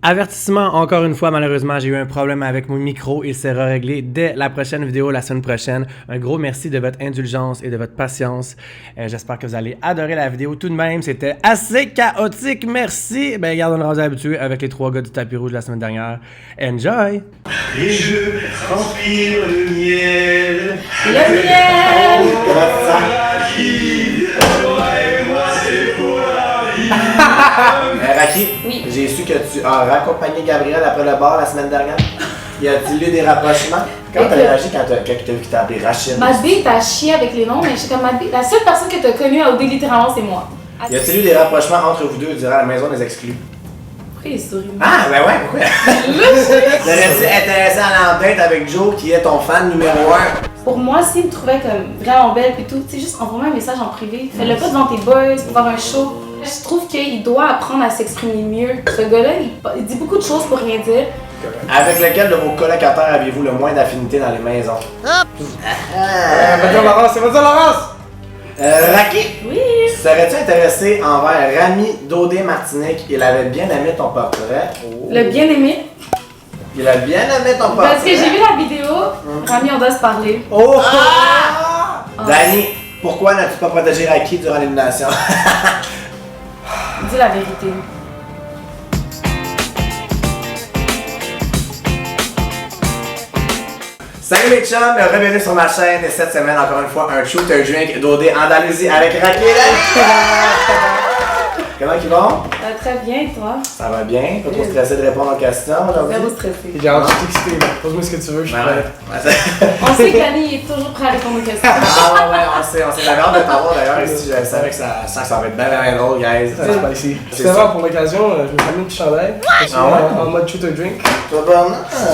Avertissement, encore une fois, malheureusement, j'ai eu un problème avec mon micro. Il sera réglé dès la prochaine vidéo, la semaine prochaine. Un gros merci de votre indulgence et de votre patience. J'espère que vous allez adorer la vidéo tout de même. C'était assez chaotique, merci. Ben, regarde, on est rendu habitué avec les 3 gars du tapis rouge de la semaine dernière. Enjoy! Et je transpire le miel. Le miel! Raki, Oui. j'ai su que tu as raccompagné Gabriel après le bar la semaine dernière. Y a-t-il eu des rapprochements? Comment t'as réagi quand t'as vu qu'il t'a appelé Rachid? Madby, t'as chié avec les noms, mais je suis comme Madby. La seule personne que t'as connue à OD, littéralement, c'est moi. Y a-t-il eu des rapprochements entre vous deux durant la maison des exclus? Pourquoi il sourit? Ah, ben ouais, pourquoi? T'aurais-tu intéressé à l'entête avec Joe, qui est ton fan numéro 1? Pour moi, s'il me trouvait comme vraiment belle et tout, tu sais, juste envoie-moi un message en privé. Fais-le pas devant tes boys pour faire un show. Je trouve qu'il doit apprendre à s'exprimer mieux. Ce gars-là, il dit beaucoup de choses pour rien dire. Avec lequel de vos colocataires aviez-vous le moins d'affinité dans les maisons? Vas-y Laurence, c'est vas-y Laurence! Raki, Oui! serais-tu intéressé envers Rami Dodé Martinique? Il avait bien aimé ton portrait. Le bien-aimé. Il a bien aimé ton portrait. Parce que j'ai vu la vidéo, Rami, on doit se parler. Oh! Ah! Dani, pourquoi n'as-tu pas protégé Raki durant l'élimination? Dis la vérité. Salut mes chums, bienvenue sur ma chaîne et cette semaine encore une fois un shooter drink d'OD Andalousie avec Raki et Dani. Comment ils vont? Très bien, et toi? Ça va bien, pas trop stressé de répondre aux questions aujourd'hui? Zéro stressé. J'ai hâte, je suis excité, pose-moi ce que tu veux, je suis prêt. On sait qu'Annie est toujours prêt à répondre aux questions. Ah ouais, on sait. J'avais hâte de t'avoir d'ailleurs ici, je savais que ça va être bien drôle, guys. C'est spicy. Justement, pour l'occasion, je me suis mis un petit chandail. Je suis en mode shooter drink. Toi, bon?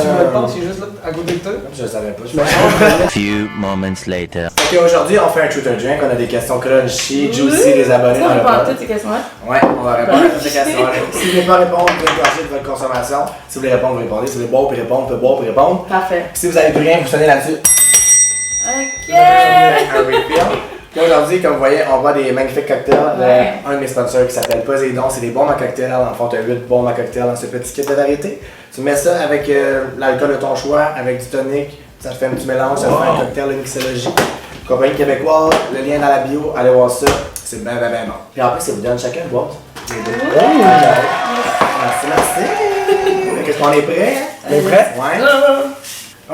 Tu me le penses, il est juste là à côté de toi. Je savais pas. Few moments later. Ok, aujourd'hui on fait un shooter drink, on a des questions crunchy, juicy, des abonnés Tu dans vas le répondre à pod. toutes ces questions-là? Ouais, on va répondre à toutes ces questions-là. Si vous voulez pas répondre, vous pouvez gorger de votre consommation. Si vous voulez répondre, vous répondez. Si vous voulez boire puis répondre, vous pouvez boire puis répondre. Parfait. Puis si vous avez plus rien, vous sonnez là-dessus. Ok! Un refill. Puis aujourd'hui, comme vous voyez, on boit des magnifiques cocktails Ouais. d'un de mes sponsors qui s'appelle Poséidon. C'est des bombes à cocktails. En fond, tu as 8 bombes à cocktails dans ce petit kit de variété. Tu mets ça avec l'alcool de ton choix, avec du tonic. Ça te fait un petit mélange, ça te fait un cocktail de mixologie. Compagnie québécoise, le lien dans la bio, allez voir ça. C'est bien bon. Puis en plus, ça vous donne chacun une boîte. Merci. Qu'est-ce qu'on est prêt? On est prêt? Ouais.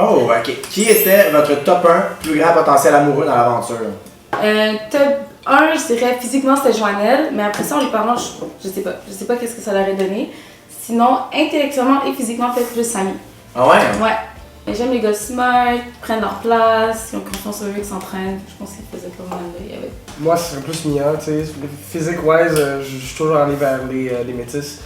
Oh, ok. Qui était votre top 1 plus grand potentiel amoureux dans l'aventure? Top 1, je dirais physiquement c'était Joannelle, mais après ça, en lui parlant, je sais pas. Je sais pas qu'est-ce que ça leur aurait donné. Sinon, intellectuellement et physiquement, peut-être plus Samy. Ah ouais? Ouais. Et j'aime les gars smart, qui prennent leur place, qui ont confiance en eux, qui s'entraînent. Je pense qu'ils faisaient pas mal de. Moi, ce serait plus Mia, tu sais. Physique-wise, je suis toujours allé vers les métis.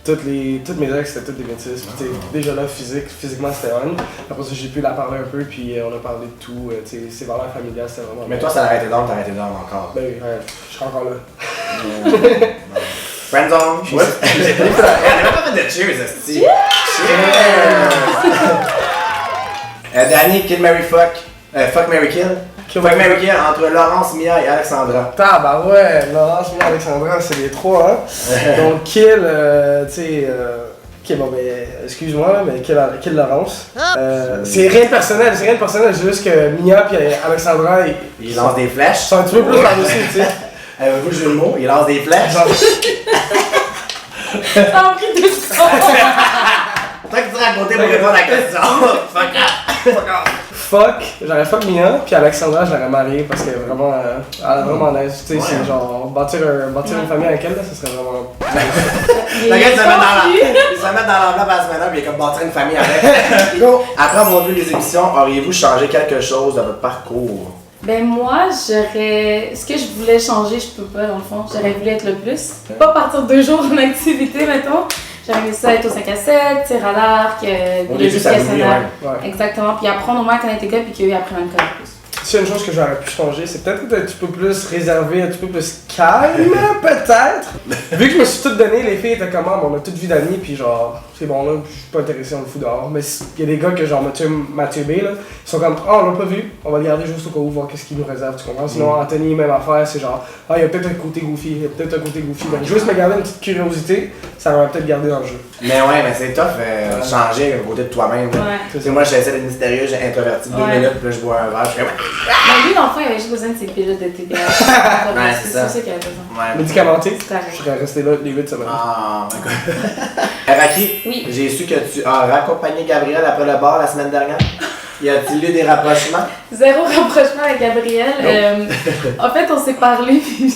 Toutes mes ex, c'était toutes des métis. Puis, tu sais, déjà là, physiquement, c'était on. Après ça, j'ai pu la parler un peu, puis on a parlé de tout. Tu sais, ses valeurs familiales, c'était vraiment. Mais toi, ça l'aurait été d'homme, t'aurais été d'homme encore. Ben, ouais, je serais encore là. Friendzone. Ouais. J'ai pas fait de cheers, esti. Cheers! Danny, Kill, Mary, Fuck. Fuck, Mary, Kill. Fuck, Mary, Kill entre Laurence, Mia et Alexandra. Bah ouais, Laurence, Mia, Alexandra, c'est les trois, hein. Donc, Kill, tu sais. Ok, bon, ben, excuse-moi, mais Kill Laurence. C'est rien de personnel, c'est juste que Mia et Alexandra, Il lance des flèches. sont un petit peu plus par-dessus, tu sais. Avez-vous le jeu de mots? Il lance des flèches. Genre, Ça a pris 2 secondes! Toi qui te raconter pour répondre à la question. Fuck off. fuck, j'aurais fuck Mia, puis Alexandra, je l'aurais mariée parce qu'elle est vraiment, elle est vraiment nice. Tu sais, Ouais. c'est genre, bâtir une famille avec elle, là, ça serait vraiment. Regarde, ils se mettent dans l'enveloppe à la semaine, puis il est comme bâtir une famille avec. Go! Après avoir vu les émissions, auriez-vous changé quelque chose de votre parcours? Ben moi, j'aurais... Ce que je voulais changer, je peux pas dans le fond. J'aurais voulu être le plus. Pas partir 2 jours en activité, mettons. J'aurais aimé ça être au 5 à 7, tir à l'arc, Au début, ça vous dit, Ouais. Exactement. Puis apprendre au moins à connaître les gars, puis qu'eux apprennent à me connaître plus. s'il y a une chose que j'aurais pu changer, c'est peut-être être un petit peu plus réservé, un petit peu plus calme, peut-être. Vu que je me suis tout donné, les filles étaient comme, ah, on a toute vie d'amis, puis genre, c'est bon là, je suis pas intéressé, on le fout dehors. Mais il y a des gars que genre Mathieu B, là, ils sont comme, ah, on l'a pas vu, on va le garder juste au cas où, voir qu'est-ce qu'il nous réserve, tu comprends? Sinon, Anthony, même affaire, c'est genre, ah, il y a peut-être un côté goofy, il y a peut-être un côté goofy. Donc, juste me garder une petite curiosité, ça m'aurait peut-être gardé dans le jeu. Mais ouais, mais c'est tough, changer un côté de toi-même. là. Ouais. Tu sais, moi, j'essaie d'être mystérieux, j'ai introverti 2 Ouais. minutes, puis là, je bois un verre, je suis comme. Mais lui, l'enfant, il avait juste besoin de ses pilules de TDAH. c'est ça. C'est ça qu'il avait besoin. Ouais. Médicamenté, C'est correct. je serais resté là les 8 semaines. Ah, d'accord. Raki, Oui. j'ai su que tu as raccompagné Gabriel après le bar la semaine dernière. Y a-t-il eu des rapprochements? Zéro rapprochement avec Gabriel. En fait, on s'est parlé, puis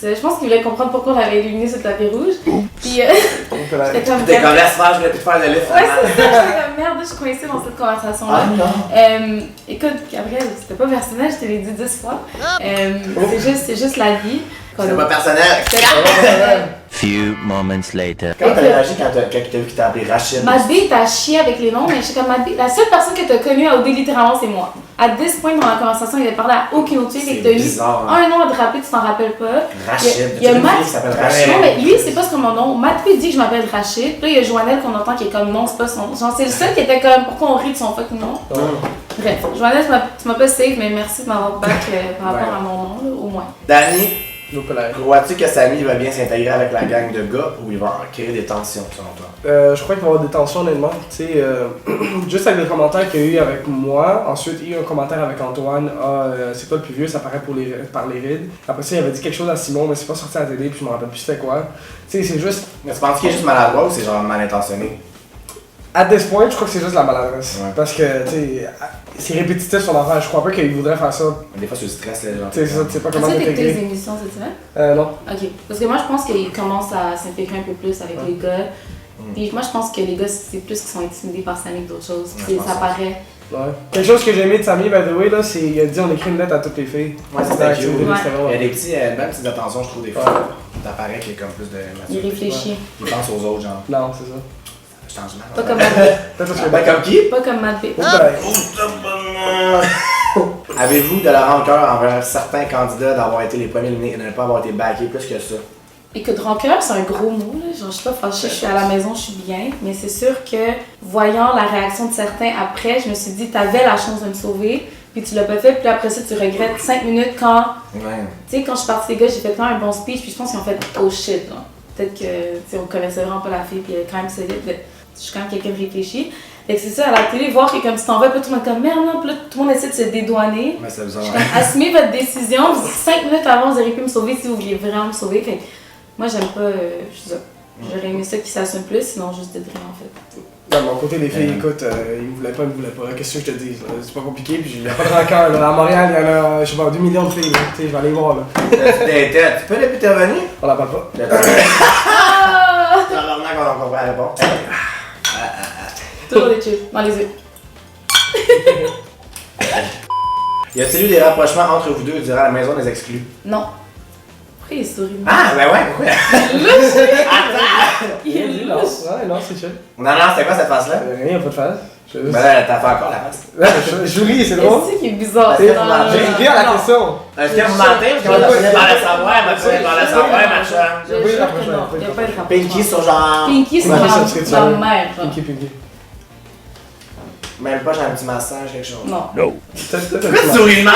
je pense qu'il voulait comprendre pourquoi on l'avait éliminé sur le tapis rouge. Puis j'étais comme... T'es comme laisse faire, je voulais plus te faire de lift. Ouais, c'est ça, j'étais comme merde, je suis coincée dans cette conversation-là. Ah non. Écoute, Gabriel, c'était pas personnel, je te l'ai dit 10 fois. C'est juste la vie. C'est pas personnel. C'est pas personnel. Few moments later. Quand t'as réagi quand t'as vu qu'il t'a appelé Rachid? Madbé, t'as chié avec les noms, mais je suis comme Madbé. La seule personne que t'as connue à OD littéralement, c'est moi. À 10 points dans la conversation, il avait parlé à aucune autre fille et que t'as C'est eu bizarre, hein. un nom à te rappeler, tu t'en rappelles pas. Rachid. Il y a Tu sais, une Matt- fille qui s'appelle Rachid. Non, mais lui, c'est pas ce que mon nom. Madbé dit que je m'appelle Rachid. Puis là, il y a Joannelle qu'on entend qui est comme non, c'est pas son. Genre, c'est le seul qui était comme pourquoi on rit de son fucking nom. Bref, Joannelle, tu m'as pas safe, mais merci de m'avoir back par rapport à mon nom, là, au moins. Danny, Nos collègues. crois-tu que Samy va bien s'intégrer avec la gang de gars ou il va créer des tensions selon toi? Je crois qu'il va y avoir des tensions honnêtement. Tu sais, juste avec le commentaire qu'il y a eu avec moi, ensuite il y a eu un commentaire avec Antoine, c'est pas le plus vieux, ça paraît par les rides. Après ça, il avait dit quelque chose à Simon, mais c'est pas sorti à la télé, puis je me rappelle plus c'était quoi. Tu sais, c'est juste. Mais tu penses qu'il est juste maladroit ou c'est genre mal intentionné? À this point, je crois que c'est juste la maladresse. Ouais. Parce que, tu sais, c'est répétitif son affaire. Je crois pas qu'il voudrait faire ça. Des fois, c'est le stress, les gens. Tu sais, ça, tu sais pas comment As-tu écouté les t'intégrer. émissions cette semaine? Non. Ok. Parce que moi, je pense qu'il commence à s'intégrer un peu plus avec les gars. Puis moi, je pense que les gars, c'est plus qu'ils sont intimidés par Samy que d'autres choses. Ouais, Puis je ça pense paraît. Ouais. Quelque chose que j'ai aimé de Samy, by the way, là, c'est qu'il a dit on écrit une lettre à toutes les filles. Ouais, c'était Dans cute. l'activité, Ouais. c'était vraiment- Il y a des belles petites attentions, je trouve, des fois. Ouais. T'apparaît qu'il y a comme plus de Il maturité. réfléchit. Il pense aux autres, genre. Non, c'est ça. Je change mal. Pas comme Madbé. Peut-être parce que. Ben, comme qui? Pas comme Madbé. Oh, ben, Avez-vous de la rancœur envers certains candidats d'avoir été les premiers éliminés et de ne pas avoir été backés plus que ça? Écoute, rancœur, c'est un gros mot. Là. Genre, je suis pas fâchée, je suis à la maison, je suis bien. Mais c'est sûr que, voyant la réaction de certains après, je me suis dit, t'avais la chance de me sauver, puis tu l'as pas fait, puis après ça, tu regrettes 5 minutes quand. Ouais. Tu sais, quand je suis partie des gars, j'ai fait quand même un bon speech, puis je pense qu'ils ont fait oh shit. Là. Peut-être que, tu sais, on connaissait vraiment pas la fille, puis elle est quand même solide. Mais je suis quand même quelqu'un de réfléchi. Fait que c'est ça, à la télé, voir que comme tu t'en vas, puis tout le monde est comme merde, non, puis là, tout le monde essaie de se dédouaner. Mais c'est bizarre. Je suis comme, assumez votre décision, 5 minutes avant, vous auriez pu me sauver si vous vouliez vraiment me sauver. Fait que moi, j'aime pas, je sais pas. J'aurais aimé ça qu'ils s'assument plus, sinon juste d'être rien en fait. De mon côté, les filles, écoute, ils me voulaient pas, Qu'est-ce que je te dis? C'est pas compliqué, puis il y a pas de rancœur. Là. À Montréal, il y en a, je sais pas, 2 millions de filles. Là. Tu sais, je vais aller voir. Là. Tu peux depuis t'es revenu? On n'en parle pas. Ah! Normalement, on comprend la réponse. Toujours des chips, dans les yeux. Y a-t-il eu des rapprochements entre vous deux durant la maison des exclus? Non. Pourquoi il sourit? Ah, ben ouais, pourquoi? Il est Non, louche. ouais, non, c'est chill. Non, c'était quoi cette face-là? Rien, y'a pas de face. Ben là, t'as fait encore la face. Ouais, je ris, c'est drôle. Qu'est-ce qui est bizarre? Est-ce que Non, vous non, non, mangez? non, J'ai rien à la non. question. Est-ce que vous mentez? Parce que moi, je parlais savoir, ma fille parlait savoir, ma chum. Je jure que non, il n'y a pas de rapport. Pinky sur genre. Pinky, c'est Pinky, ça serait ma ça. mère. genre. Pinky. Même pas, j'ai un petit massage, quelque chose. Non. Pourquoi tu souris de même?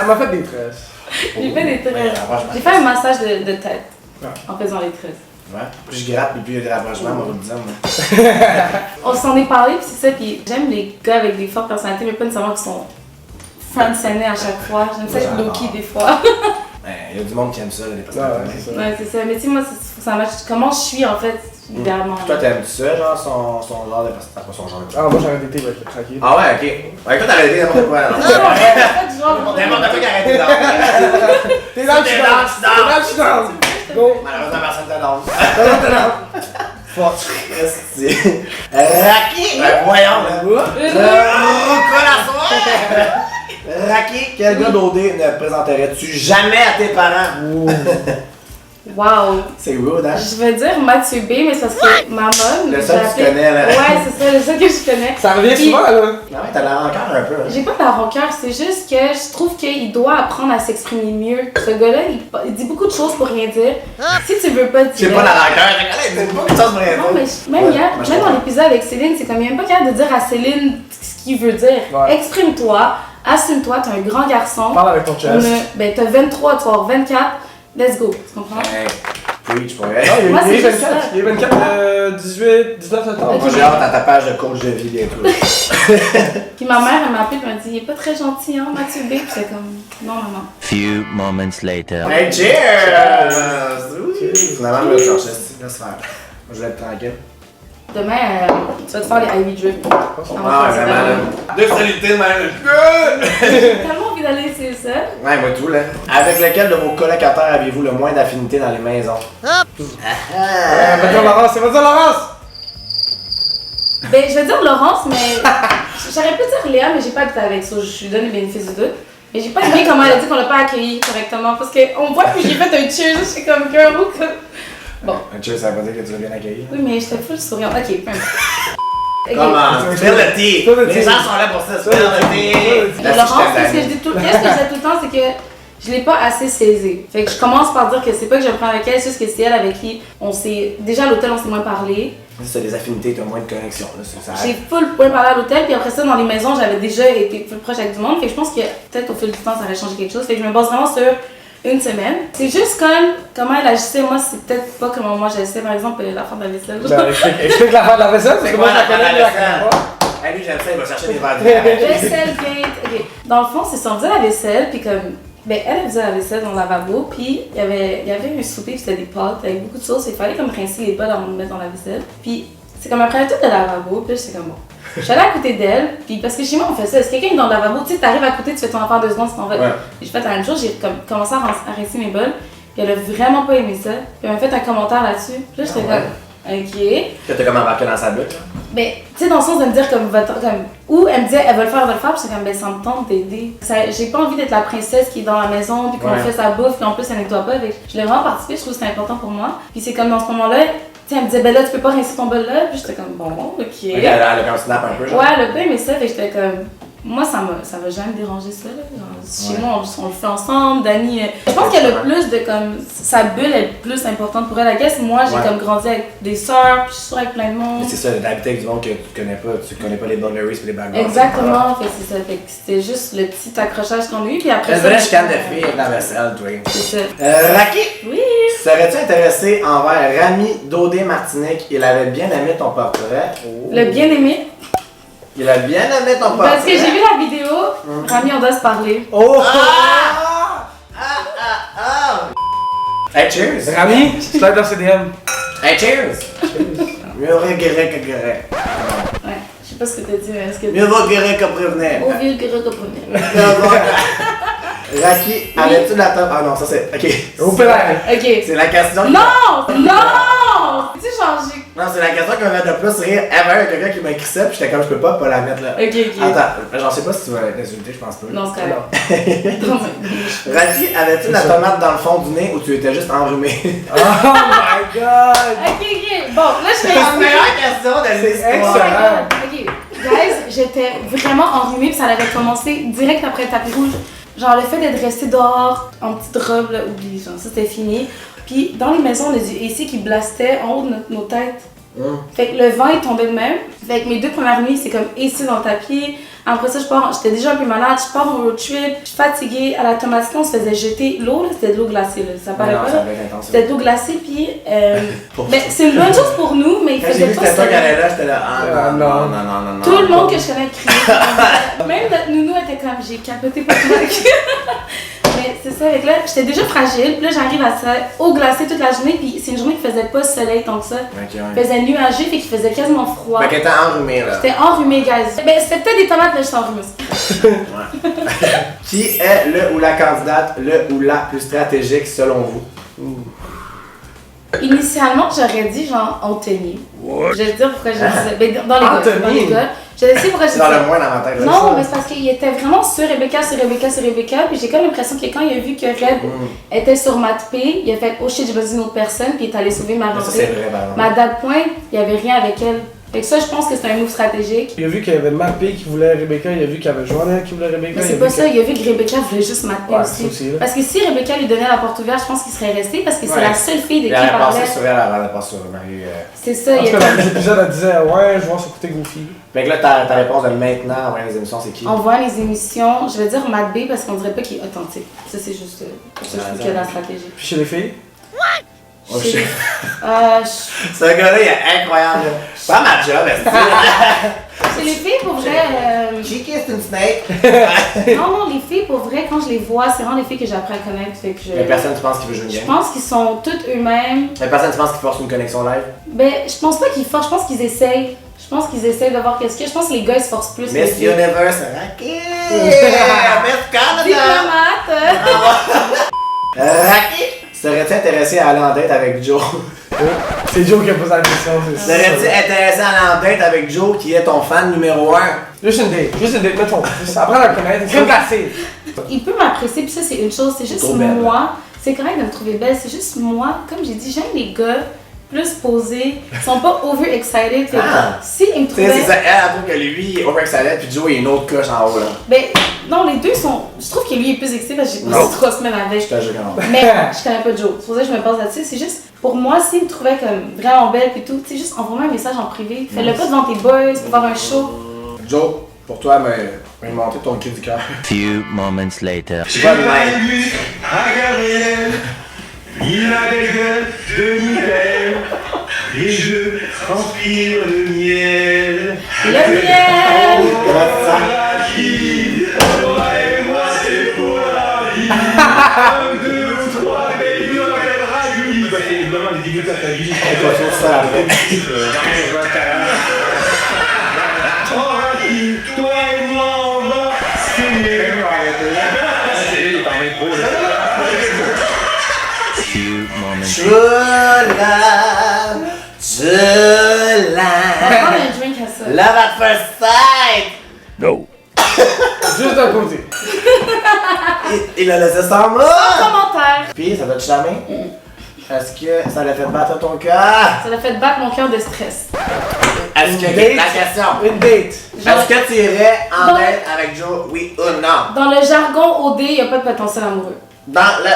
Elle m'a fait des tresses. J'ai fait des tresses. rapprochement. J'ai fait un massage de tête Ouais. en faisant les tresses. Ouais. Plus je gratte, plus il y a des rapprochements, moi, je vous le dis, moi. On s'en est parlé, puis c'est ça. Puis j'aime les gars avec des fortes personnalités, mais pas nécessairement qui sont front-scenés à chaque fois. J'aime ça être low-key des fois. Il y a du monde qui aime ça, là, les Ouais, personnalités. c'est ça. Ouais, c'est ça. Mais tu sais, moi, ça match. Comment je suis en fait, idéalement. Toi, t'aimes ça, genre, son genre de personnalité? Pas son genre de Ah, moi j'ai arrêté d'être tranquille. Ah ouais, ok. Ouais, toi, t'as arrêté n'importe quoi, là. Non, non, pas du genre. N'importe quoi qui a arrêté d'arrêter. T'es là, je suis T'es down. là, je suis down. T'es là, je suis down. Go. Malheureusement, personne te donne. Fuck. Esti. Raki! Ben voyons, là. Quoi la soirée? Raki, quel gars d'OD ne présenterais-tu jamais à tes parents? Wow! C'est rude, hein? Je veux dire Mathieu B, mais c'est parce que ma mom. Le seul que j'ai tu connais, là. Ouais, c'est ça, le seul que je connais. Ça revient Puis- souvent, là. Non, ouais, t'as la rancœur un peu. Hein? J'ai pas de la rancœur, c'est juste que je trouve qu'il doit apprendre à s'exprimer mieux. Ce gars-là, il dit beaucoup de choses pour rien dire. Si tu veux pas J'ai dire. pas la rancœur, il dit pas une chose pour rien Non, mais dire. même Ouais, hier, moi, je même dans comprends. l'épisode avec Céline, c'est comme il est même pas capable de dire à Céline ce qu'il veut dire. Ouais. Exprime-toi, assume-toi, t'es un grand garçon. Parle avec ton chest. Ben, t'as 23, tu vas avoir 24. Let's go, tu comprends? Hey, preach pour Non, elle. il Moi, est c'est juste 24. ça. Il est 24, 18, 19 septembre. Ok. Moi, j'ai hâte à ta page de coach de vie bientôt. Puis ma mère, elle m'a appelé et m'a dit, il est pas très gentil, hein, Mathieu B. Puis c'est comme, non, maman. Few moments later. Hey, cheers! Finalement, je vais le chercher. Laisse faire. Moi, je vais être tranquille. Demain, tu vas te faire les Ivy Drip. Ah, ouais, vraiment, là. Deux salités de même. J'ai tellement envie d'aller essayer ça. Ouais, moi tout, là. Avec lequel de vos colocataires avez-vous le moins d'affinité dans les maisons? Va dire Laurence, c'est va dire Laurence! Ben, je vais dire Laurence, mais j'aurais pu dire Léa, mais j'ai pas habité avec ça. Je lui donne le bénéfice du doute. Mais j'ai pas aimé comment elle a dit qu'on l'a pas accueilli correctement. Parce qu'on voit que j'ai fait un cheers, je suis comme girl ou comme. Bon. Un cheers, ça veut pas dire que tu vas bien accueillir. Oui, mais j'étais full souriante. Ok, peu importe. Ok. Comment? Spill the tea! Spill the tea. Les gens sont là pour ça, spill the tea! Et Laurence, qu'est-ce que je dis tout le temps, c'est que je l'ai pas assez saisi. Fait que je commence par dire que c'est pas que je me prends avec elle, c'est juste que c'est elle avec qui on s'est. Déjà à l'hôtel, on s'est moins parlé. Si t'as des affinités, t'as moins de connexion, là, ça J'ai full point parlé à l'hôtel, puis après ça, dans les maisons, j'avais déjà été full proche avec du monde. Fait que je pense que peut-être qu'au fil du temps, ça aurait changé quelque chose. Fait que je me base vraiment sur une semaine. C'est juste comme comment elle agissait. Moi, c'est peut-être pas comment moi j'agissais, par exemple, la femme de la vaisselle. Ben, explique l'affaire de la vaisselle, parce que moi je la connais, lui, je la connais pas. Hey, lui, j'aime ça, il va chercher des verres. Vaisselle gate. Ok. Dans le fond, c'est ça, on faisait la vaisselle, puis comme. Ben, elle faisait la vaisselle dans le lavabo, puis il y avait un souper, puis c'était des pâtes avec beaucoup de sauce, et il fallait comme rincer les pâtes avant de mettre dans la vaisselle. Puis c'est comme après tout le lavabo, puis là, j'étais comme bon. Je suis allée à côté d'elle, puis parce que chez moi on fait ça, si quelqu'un est dans le lavabo, tu sais, t'arrives à côté, tu fais ton affaire 2 secondes, tu t'en vas. Ouais. J'ai fait la même chose, j'ai comme commencé à rincer mes bols, puis elle a vraiment pas aimé ça, puis elle m'a fait un commentaire là-dessus, puis là, j'étais Ah ouais. comme, ok. Que t'as comme embarqué dans sa butte, là. Ben, tu sais, dans le sens de me dire comme, ou elle me disait, elle va le faire, puis j'étais comme, ben, ça me tente d'aider. J'ai pas envie d'être la princesse qui est dans la maison, puis qu'on Ouais. fait sa bouffe, puis en plus, elle nettoie pas. Fait que je voulais vraiment participer, je trouve que c'est important pour moi. Puis c'est comme dans ce moment-là, tu sais, elle me disait, ben là, tu peux pas rincer ton bol là, puis j'étais comme, bon, ok. Elle a comme snap un peu, genre. Ouais, elle a pas aimé ça, fait que j'étais comme. Moi, ça va jamais me déranger ça. Là. Genre, chez moi, on le fait ensemble. Dani, je pense qu'elle a plus de comme. Sa bulle est plus importante pour elle. I guess, moi, j'ai Ouais. comme grandi avec des sœurs, puis je suis sûre avec plein de monde. Mais c'est ça, d'habiter avec du monde que tu connais pas les boundaries et les backgrounds. Exactement, fait que c'est ça. Fait que c'était juste le petit accrochage qu'on a eu, puis après Elle ça. vraie chicane de filles avec la vaisselle, toi. C'est ça. Raki, Oui! serais-tu intéressé envers Rami Daudé-Martinique? Il avait bien aimé ton portrait. Le bien aimé. Il a bien aimé ton portrait. Parce que j'ai vu la vidéo, Rami, on doit se parler. Oh! Hey, cheers! Rami, slide dans CDM. Hey, cheers! Mieux vaut guérir que guérir. Ouais, je sais pas ce que t'as dit, mais est-ce que. Mieux vaut guérir que prévenir. Au vieux gros que premier. Raki, avais-tu de la top? Ah non, ça c'est. Ok. Au père. Ok. C'est la question. Non! Non! Tu sais, genre, j'ai. Non, c'est la question qui m'a fait le plus rire ever. Quelqu'un qui m'a écrit ça, puis j'étais comme, je peux pas la mettre là. Ok, ok. Attends, j'en sais pas si tu vas l'insulter, je pense pas. Non, c'est correct. Non, mais- Raki, avais-tu de la tomate dans le fond du nez ou tu étais juste enrhumé? Oh my god! Ok, ok. Bon, là, je vais C'est la meilleure question de C'est l'histoire. excellent. Ok, guys, j'étais vraiment enrhumée, puis ça avait commencé direct après le tapis rouge. Genre, le fait d'être resté dehors en petite robe, là, oublie, genre, ça c'était fini. Puis dans les maisons, on a du AC qui blastait en haut de nos têtes. Fait que le vent est tombé de même. Fait que mes 2 premières nuits, c'est comme AC dans le tapis. Après ça, j'étais déjà un peu malade, je pars en road trip, je suis fatiguée. À l'automatique, on se faisait jeter l'eau, là, c'était de l'eau glacée, là. Ça paraît Non, pas, ça là. avait été intense. C'était de l'eau glacée, puis. Ben, c'est une bonne chose pour nous, mais il Quand j'ai faisait vu pas que c'était toi qui ça. allais là, j'étais là. Ah non, non, non, non, non. Tout le monde que je connais criait. Même notre nounou était comme, j'ai capoté pour toi. Mais c'est ça, avec là, j'étais déjà fragile, puis là j'arrive à ça, eau glacée toute la journée, puis c'est une journée qui faisait pas soleil tant que ça. Ok, Il ouais. faisait nuageux, fait qu'il faisait quasiment froid. Fait qu'elle était enrhumée là. J'étais enrhumée, guys. Ben, c'était peut-être des tomates, mais j'étais enrhumée. Qui est le ou la candidate, le ou la plus stratégique selon vous? Initialement, j'aurais dit genre Anthony. Je vais te dire pourquoi j'ai dit ça. Ben, dans les gars. Anthony. Dans les gars. Je sais pourquoi j'ai C'est dit dans ça. le moins dans ma tête. Non, mais c'est parce qu'il était vraiment sur Rebecca, puis j'ai comme l'impression que quand il a vu que Reb était sur Matt P, il a fait oh shit, j'ai besoin d'une autre personne, puis il est allé sauver ma Ça, c'est rentrée. vrai, par exemple. Mais à that point, il n'y avait rien avec elle. Fait que ça, je pense que c'est un move stratégique. Il a vu qu'il y avait Matt P qui voulait Rebecca, il a vu qu'il y avait Joanna qui voulait Rebecca. Mais il a c'est vu pas que- ça, il a vu que Rebecca voulait juste Matt P Ouais, aussi. ça aussi, là. Parce que si Rebecca lui donnait la porte ouverte, je pense qu'il serait resté parce que c'est Ouais. la seule fille de Il qui il avait parlait. passé sur elle avant de passer sur Marie. C'est ça, En il tout y cas, a dans les épisodes, elle disait ouais, je vois sur côté Goofy. Fait que là, ta réponse de maintenant, avant les émissions, c'est qui? On voit les émissions, je vais dire Matt B parce qu'on dirait pas qu'il est authentique. Ça, c'est juste ça, je trouve qu'il y a la stratégie. Puis chez les filles, Oh shit. Chez Ce gars-là, il est incroyable. Pas ma job, est-ce les filles, pour vrai, Cheeky, c'est une snake. non, les filles, pour vrai, quand je les vois, c'est vraiment les filles que j'apprends à connaître. Fait que Mais personne, tu penses qu'il veut jouer une je game? pense qu'ils sont toutes eux-mêmes. Mais personne, tu penses qu'il force une connexion live? Ben, je pense pas qu'ils forcent, je pense qu'ils essayent. Je pense qu'ils essayent de voir qu'est-ce que. Je pense que les gars ils se forcent plus. que les Miss filles. Universe, Rocky! Miss Canada! Diplomate! Rocky! Serais-tu intéressé à aller en date avec Joe? c'est Joe qui a posé la question. c'est ça. Serais-tu intéressé à aller en date avec Joe qui est ton fan numéro 1? Juste une date, mettons. Juste apprendre à le connaître, crème glacée. Il peut m'apprécier, puis ça c'est une chose, c'est juste Trop belle. moi. C'est correct de me trouver belle, c'est juste moi. Comme j'ai dit, j'aime les gars plus posés, ils sont pas overexcited. Fait que Ah. s'ils me Tu sais, c'est trouvaient. ça, elle trouve que lui, il est overexcited, puis Joe, il est une autre coche en haut, là. Ben, non, les deux sont. Je trouve que lui est plus excité parce que j'ai Non. passé 3 semaines avec. Je te jure que non. Mais je connais pas Joe. C'est pour ça que je me base là-dessus. C'est juste, pour moi, s'il me trouvait comme vraiment belle et tout, tu sais, juste envoie-moi un message en privé. Fais-le pas devant tes boys pour faire un show. Joe, pour toi, me monter ton cul du cœur. Few moments later. J'ai pas vu à Gabriel, il a des gueules de nickel, et je transpire le miel. Le miel! Toi et moi, c'est pour la vie. Un, deux ou trois, baby, on appellera Julie. Bah, c'est évidemment les 10 minutes à ta vie. Ça, après. Tranquille, toi et moi, on va signer. Few moments True love, true love. Prends un drink à ça. Love at first sight. No. Juste d'un côté. Il a laissé sans mot. Commentaire. Puis, ça va te charmer? Est-ce que ça l'a fait battre ton cœur? Ça l'a fait battre mon cœur de stress. Est-ce que, Date. la question, Une date. est-ce que tu irais en Dans- date avec Joe, oui ou non? Dans le jargon OD, il n'y a pas de potentiel amoureux. Dans le...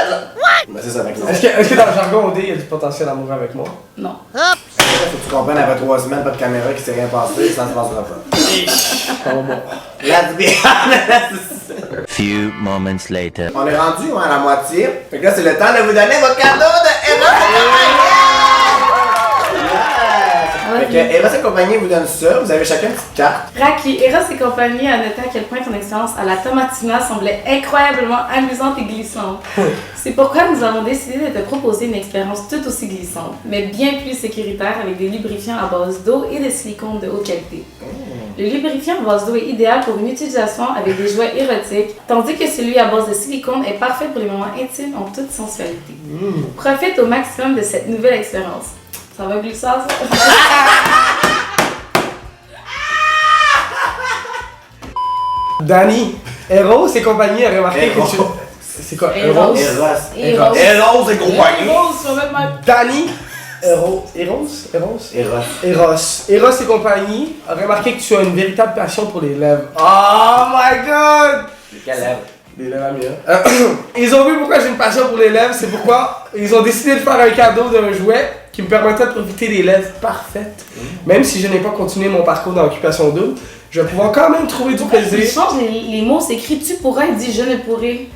Ben, c'est ça, avec Est-ce que dans le jargon OD, il y a du potentiel amoureux avec moi? Non. Faut que tu comprennes, après 3 semaines, pas de caméra qui s'est rien passé, ça ne se passera pas. Oh bon. Let's be honest. Few moments later. On est rendu à la moitié. Fait que là, c'est le temps de vous donner vos cadeaux de Eros et compagnie! Fait que Eros et compagnie vous donne ça. Vous avez chacun une petite carte. Raki, Eros et compagnie a noté à quel point ton expérience à la Tomatina semblait incroyablement amusante et glissante. C'est pourquoi nous avons décidé de te proposer une expérience tout aussi glissante, mais bien plus sécuritaire avec des lubrifiants à base d'eau et de silicone de haute qualité. Le lubrifiant à base d'eau est idéal pour une utilisation avec des jouets érotiques, tandis que celui à base de silicone est parfait pour les moments intimes en toute sensualité. Profite au maximum de cette nouvelle expérience. Ça va glissant, ça? Danny, Eros et compagnie a remarqué Eros. que tu... C'est quoi? Eros. Eros? Eros. Eros et compagnie. Eros, je vais mettre ma... Danny, Eros et compagnie a remarqué que tu as une véritable passion pour les lèvres. Oh my god! Quelle lèvre? Les lèvres à mieux. Ils ont vu pourquoi j'ai une passion pour les lèvres, c'est pourquoi ils ont décidé de faire un cadeau d'un jouet qui me permettait de profiter des lèvres parfaites. Même si je n'ai pas continué mon parcours dans l'occupation double, je vais pouvoir quand même trouver du Il plaisir. change les mots, c'est écrit tu pourras, il dit je ne pourrai.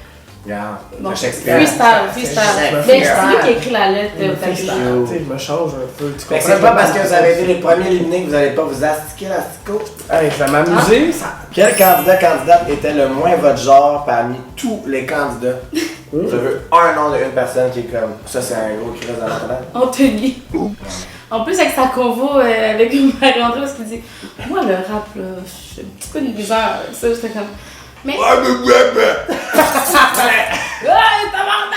Regarde, Bon, c'est Shakespeare. freestyle. Freestyle. Ben, c'est lui qui a écrit la lettre au tapis. Tu sais, je me change un peu. Tu Fait que comprends? c'est pas parce que vous avez été les premiers éliminés que vous allez pas vous astiquer l'astico. Hey, ça m'a amusé. Ça... Quel candidate était le moins votre genre parmi tous les candidats? Je veux un nom d'une personne qui est comme ça, c'est un gros crise dans la tête. Anthony. En plus, avec sa convo avec Marie-André, parce qu'il dit moi, le rap, là, j'ai un petit peu de misère avec ça. J'étais comme Mais.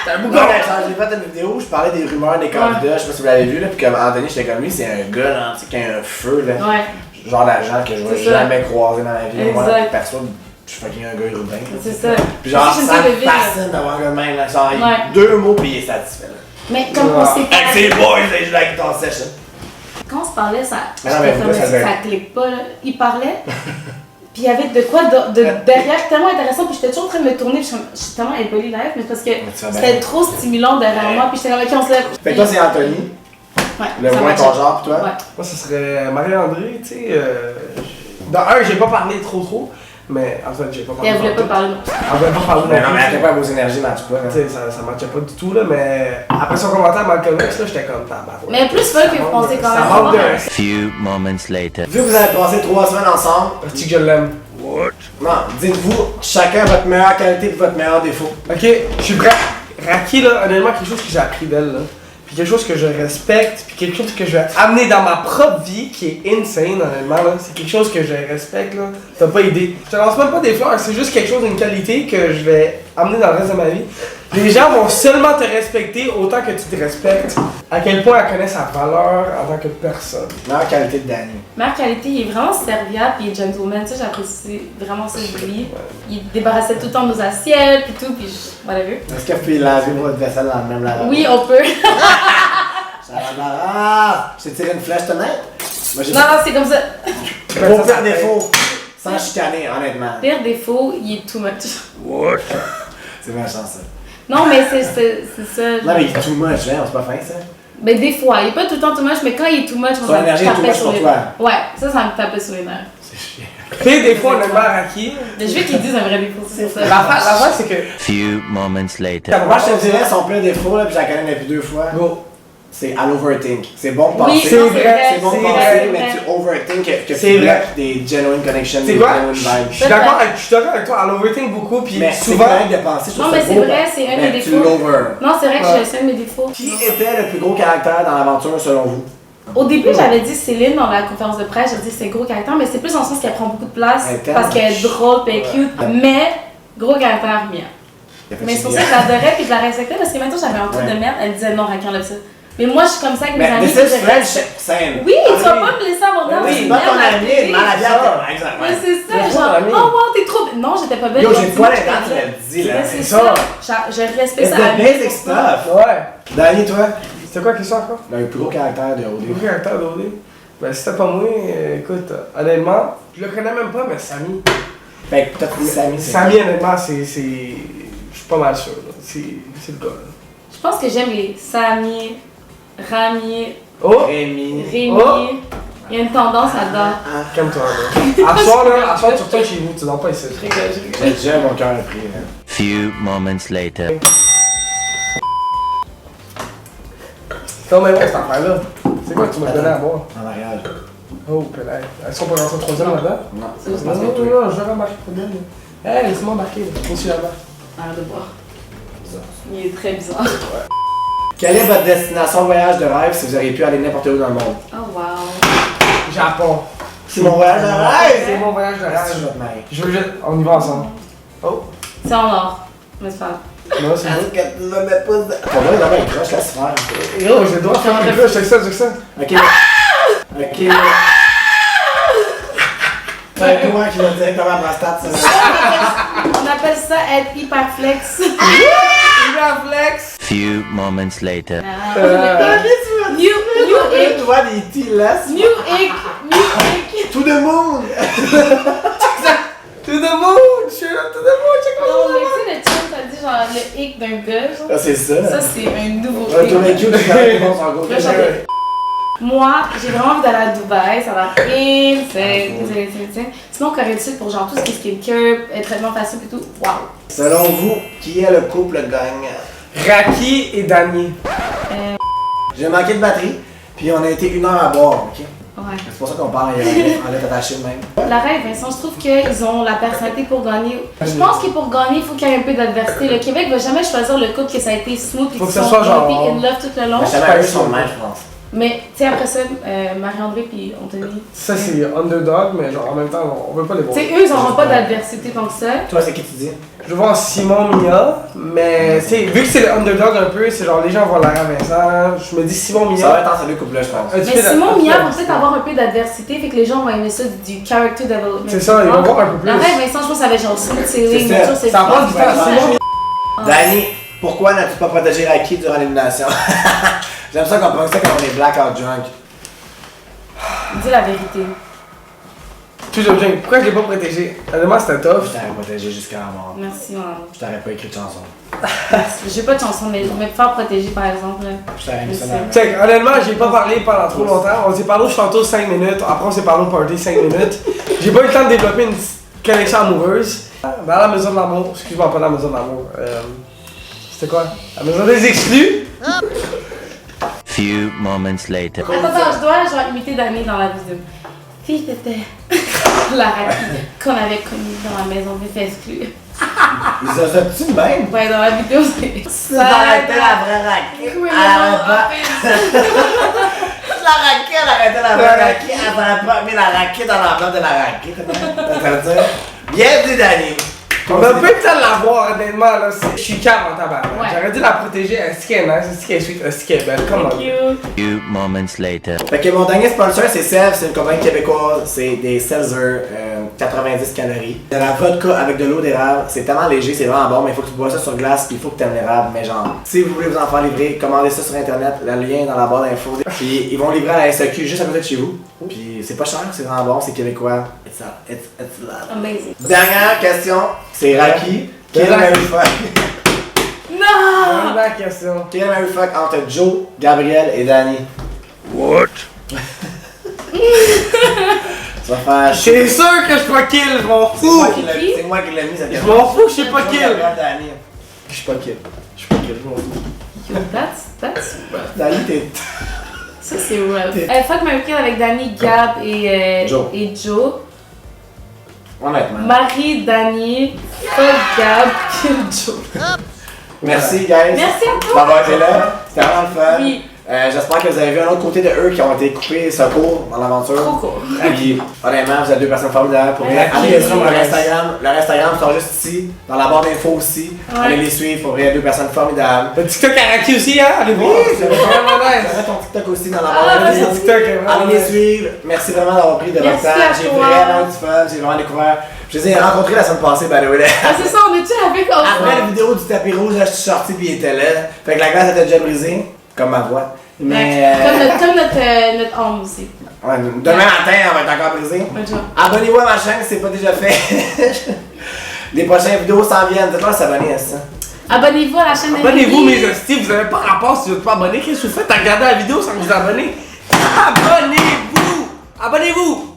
J'ai fait une vidéo où je parlais des rumeurs des candidats, je sais pas si vous l'avez vu, là, puis comme Anthony, j'étais comme lui, c'est un gars là, tu sais, qui a un feu, là. Ouais. Genre d'agent que je vais C'est ça. jamais croiser dans ma vie. Moi, Exact. perso, je suis fucking un gars urbain. C'est ça. Puis genre, Aussi, j'aime ça ça, le me vide. fascine d'avoir un gars de même, là. Genre, Ouais. 2 mots, puis il est satisfait, là. Mais comme on s'est Avec ses boys, là, je joue avec ton sèche, quand on se parlait, ça. Mais non, mais j'étais vous, comme ça devait- ça clique pas, là. Il parlait. Puis il y avait de quoi de derrière tellement intéressant, puis j'étais toujours en train de me tourner, puis je suis tellement impolie live, mais parce que tu vas c'était bien. trop stimulant derrière moi, puis j'étais comme, ok, on se lève. Fait que toi, c'est Anthony, Ouais, le ça moins matchait. ton genre, pis toi? Ouais. Moi, ce serait Marie-André, tu sais. Dans un, j'ai pas parlé trop, mais en fait, j'ai pas Et parlé. elle voulait pas tantôt. parler non. Elle voulait pas parler Mais non, mais à non quel plus. point vos énergies matchent pas, là. Tu sais, ça matchait pas du tout, là, mais après son commentaire Malcolm X, là, j'étais comme tabarouette. Mais plus fun que vous pensez quand même. Ça manque de. Few moments later. Vu que vous avez passé 3 semaines ensemble, Est-ce que je l'aime? non, dites-vous chacun votre meilleure qualité et votre meilleur défaut. Ok, je suis prêt. Raki, là, honnêtement, quelque chose que j'ai appris d'elle, là. Puis quelque chose que je respecte, puis quelque chose que je vais amener dans ma propre vie qui est insane, honnêtement, là. C'est quelque chose que je respecte, là. T'as pas idée. Je te lance même pas des fleurs, c'est juste quelque chose, une qualité que je vais amener dans le reste de ma vie. Les gens vont seulement te respecter autant que tu te respectes. À quel point elle connaît sa valeur en tant que personne. Meilleure qualité de Danny. Meilleure qualité, il est vraiment serviable, puis il est gentleman, ça j'apprécie vraiment ça de lui. Il débarrassait tout le temps de nos assiettes, puis tout, puis voilà vu. Est-ce que vous pouvez laver votre vaisselle dans le même lavabo? Oui, on peut. Ah! Je t'ai tiré une flèche tonight? Moi, j'ai Non, non, c'est comme ça. Mon pire défaut, sans chicaner, honnêtement. Pire défaut, il est too much. C'est méchant, ça. Non, mais c'est ça. Non, mais il est too much, hein, c'est pas fin, ça. Ben des fois, il est pas tout le temps too much, mais quand il est too much, Son énergie est too much pour toi. Ouais, ça me tapait sur les nerfs. C'est chiant. Puis des fois, honnêtement, Raki, Mais je veux qu'ils disent un vrai défaut, c'est ça. l'affaire, c'est que. Few moments later. Moi, je te dirais son pire défaut, là, puis je la connais depuis 2 fois. Go. C'est à l'overthink. C'est bon de Oui, penser. c'est non, vrai, C'est bon de c'est penser, vrai. mais tu overthink que C'est tu vrai. bloques des genuine connections, C'est des quoi? genuine vibes. Je suis d'accord avec toi, elle overthink beaucoup, puis Mais c'est souvent. correct de penser, je Non, trouve mais ça c'est beau, vrai, c'est un mais des tu défauts. l'over. Non, c'est vrai que Ouais. c'est un de mes défauts. Qui était le plus gros caractère dans l'aventure selon vous? Au début, j'avais dit Céline dans la conférence de presse, j'avais dit c'est gros caractère, mais c'est plus dans le sens qu'elle prend beaucoup de place Elle est tellement parce qu'elle est drôle, puis elle est cute, Ouais. mais gros caractère, Mia. Il a fait Mais c'est pour chier. ça que je l'adorais puis je la respectais parce que maintenant j'avais un truc Ouais. de merde, elle disait non, Raquel enlève ça. Mais moi je suis comme ça avec mes Mais amis. this puis is je French respecte. scène. Oui, tu vas pas me laisser avoir Oui, dans c'est une pas ton merde à ami, télé. mal à bien, ça. exact. Mais c'est ça, C'est genre, ton ami. oh wow, t'es trop. Non, j'étais pas belle. Yo, ils j'ai ont dit pas que les dents, tu j'étais l'as dit, là. belle. C'est C'est ça. ça. Je respecte It's ça. the basic stuff. Ouais. Danny, toi? C'était quoi la question encore? Le plus gros caractère de Le OD. caractère d'OD? Ben, si c'était pas moi, écoute, honnêtement, je le connais même pas, mais Samy. Fait que t'as trouvé Samy, c'est Samy, honnêtement, c'est. Je suis pas mal sûr, là. C'est le gars, là. Je pense que j'aime les Sami, Rami, Oh! Rémi. Rémi. Oh. Il y a une tendance là-dedans. Calme-toi, là. À soir, là, à soir, tu retournes chez vous, tu dors pas ici. Je rigole, je rigole. J'ai déjà mon cœur pris, là. Few moments later. Non, mais ouais, cette affaire-là. C'est quoi que tu m'as donné à boire? En mariage. Oh, pelaire. Est-ce qu'on peut rentrer au troisième là-dedans? Non, C'est juste je pense Non, que non, toi. non, je vais remarquer pas bien. Hey, laisse-moi embarquer, là. Monsieur là-bas. Arrête de boire. Il est très bizarre. Quelle est votre destination voyage de rêve si vous auriez pu aller n'importe où dans le monde? Oh wow. Japon. C'est mon voyage de rêve! C'est mon voyage de Ah, si je rêve. vais te marier. Je veux juste. On y va ensemble. Oh. C'est en or. Mais c'est pas grave. Non, c'est bon. que tu me mets pas de... Ton gars, il est croche, laisse faire. Yo, j'ai le droit de faire un peu, je sais ça, je sais ça. Ok. Ok. C'est toi qui vas directement à ma stat, ça. On appelle ça être hyper flex. Flex. Few moments later. New ick. Tu vois des T-less. New ick. New ick. Tout le monde! To the moon! Shut up to the moon! Check Non, mais tu sais, le chum, t'as dit genre le hic d'un gars, genre. Ah, c'est ça. Ça, c'est un nouveau Ouais, toi, hic. mec, tu fais bon, sans go. Là, j'avais- Moi, j'ai vraiment envie d'aller à Dubaï, ça va insane. Sinon, Corée du Sud pour genre tout ce qui est skincare, traitement facile et tout. Waouh! Selon vous, qui est le couple gagnant? Raki et Dani. J'ai manqué de batterie, puis on a été 1 heure à boire, ok? Ouais. C'est pour ça qu'on parle en lettre attachée de même. La rêve, Vincent, je trouve qu'ils ont la personnalité pour gagner. Je pense que pour gagner, il faut qu'il y ait un peu d'adversité. Le Québec va jamais choisir le couple que ça a été smooth et Faut qu'ils que ça sont soit genre- été in love tout le long. Mais jamais eux sont de même, je pense. Mais, tu sais, après ça, Marie-André puis Anthony. Ça, c'est underdog, mais genre en même temps, on veut pas les voir. Tu sais, eux, ils n'auront pas d'adversité tant que ça. Toi, c'est qui tu dis? Je veux voir Simon Mia, mais tu sais, vu que c'est le underdog un peu, c'est genre les gens vont l'air à Vincent. Je me dis Simon Mia. Ça va être entre les couple-là, je pense. un petit Mais peu Simon de- Mia va peut-être avoir un peu d'adversité, fait que les gens vont aimer ça du character development. C'est ça, ils vont voir un peu plus. La vraie Vincent, je pense que ça va être genre smooth sailing, C'est ça. nature, c'est Ça passe du temps, Simon. Danny, pourquoi n'as-tu pas protégé Raki durant l'élimination? J'aime ça qu'on prend ça quand on est blackout drunk. Dis la vérité. Toujours bien. Pourquoi je l'ai pas protégé? Honnêtement, c'était tough. Je t'aurais protégé jusqu'à la mort. Merci, mon amour. Je t'aurais pas écrit de chanson. J'ai pas de chanson, mais je vais me faire protéger, par exemple. Là. Je t'aurais mis ça dans la Check, honnêtement, j'ai pas parlé pendant trop longtemps. On s'est parlé au château 5 minutes, après on s'est parlé au party 5 minutes. J'ai pas eu le temps de développer une connexion amoureuse. Dans la maison de l'amour, excuse-moi, pas la maison de l'amour. C'était quoi? La maison des exclus? Few moments later. Attends, je dois genre imiter Dani dans la vidéo. Fille t'étais la rapide qu'on avait connue dans la maison des exclus. Ils ont fait-tu de même? Ouais, dans la vidéo, c'est. C'est arrêté la vraie Raki. Oui, Elle arrête pas. La Raki, elle arrêtait la vraie Raki. Elle n'aurait pas mis la Raki dans la blonde de la Raki. Ça veut dire? Bien dit, Danny. On a pas eu le temps de la voir, honnêtement, là. Je suis calme en tabac. Ouais. J'aurais dû la protéger. Est-ce qu'elle est nice? Est-ce qu'elle est sweet? Est-ce qu'elle est belle? Come Thank on. you. Few moments later. Fait que mon dernier sponsor, c'est Sev, c'est une compagnie québécoise, c'est des Seltzer, 90 calories. De la vodka avec de l'eau d'érable, c'est tellement léger, c'est vraiment bon, mais il faut que tu bois ça sur glace, puis il faut que tu aimes l'érable, mais genre, si vous voulez vous en faire livrer, commandez ça sur internet, le lien est dans la barre d'infos. Puis ils vont livrer à la SAQ juste à côté de chez vous. Puis c'est pas cher, c'est vraiment bon, c'est québécois. It's love. Amazing. Dernière question, c'est Raki. Qui est le Mary Fuck? Non! La question. Qui est le Mary Fuck entre Joe, Gabriel et Danny? What? Tu vas faire. C'est sûr que je suis pas kill, je m'en fous. C'est moi qui l'ai mis cette Je question. m'en fous, je suis pas kill. Danny. Je suis pas kill. Je suis pas kill, je m'en fous. Yo, that's rough. Danny, t'es. Ça, c'est rough. Fuck Mary Kill avec Dani, Gab et Joe. Honnêtement. Marie, Dani, fuck Gab, kill Joe. Merci, guys. Merci à toi. D'avoir été là. C'était vraiment le fun. Oui. J'espère que vous avez vu un autre côté de eux qui ont été coupés secours dans l'aventure. Trop cool. Puis, honnêtement, vous êtes deux personnes formidables. Pour vrai, Merci. allez les suivre leur Instagram. Leur Instagram sera juste ici, dans la barre d'infos aussi. Ouais. Allez les suivre. Pour vrai, deux personnes formidables. Le TikTok à Raki aussi, hein? Allez voir. C'est vraiment Mets nice. ton TikTok aussi dans la Ah, barre vas-y. d'infos. Le TikTok est vraiment Allez les nice. suivre. Merci vraiment d'avoir pris de votre Merci temps. à J'ai toi. vraiment eu du fun. J'ai vraiment découvert. Je les ai rencontrés la semaine passée, by the way. Ah, c'est ça, on est-tu avec Après la ensemble? vidéo du tapis rouge, là, je suis sorti puis il était là. Fait que la glace était déjà brisée, comme ma voix. Mais. Comme notre âme aussi. Ouais, demain matin, elle va être encore brisée. Bonne journée. Abonnez-vous à ma chaîne si c'est pas déjà fait. Les prochaines vidéos s'en viennent. Dites-moi de s'abonner à ça. Abonnez-vous à la chaîne Abonnez-vous, d'Emily. mes hosties, vous avez pas rapport si vous êtes pas abonné. Qu'est-ce que vous faites à regarder la vidéo sans vous abonner? Abonnez-vous! Abonnez-vous!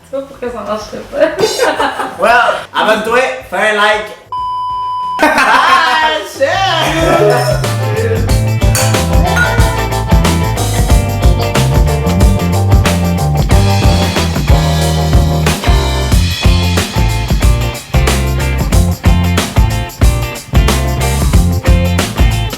Je sais pas pourquoi ça marcherait pas. Well, abonne-toi, fais un like. Bye, ciao!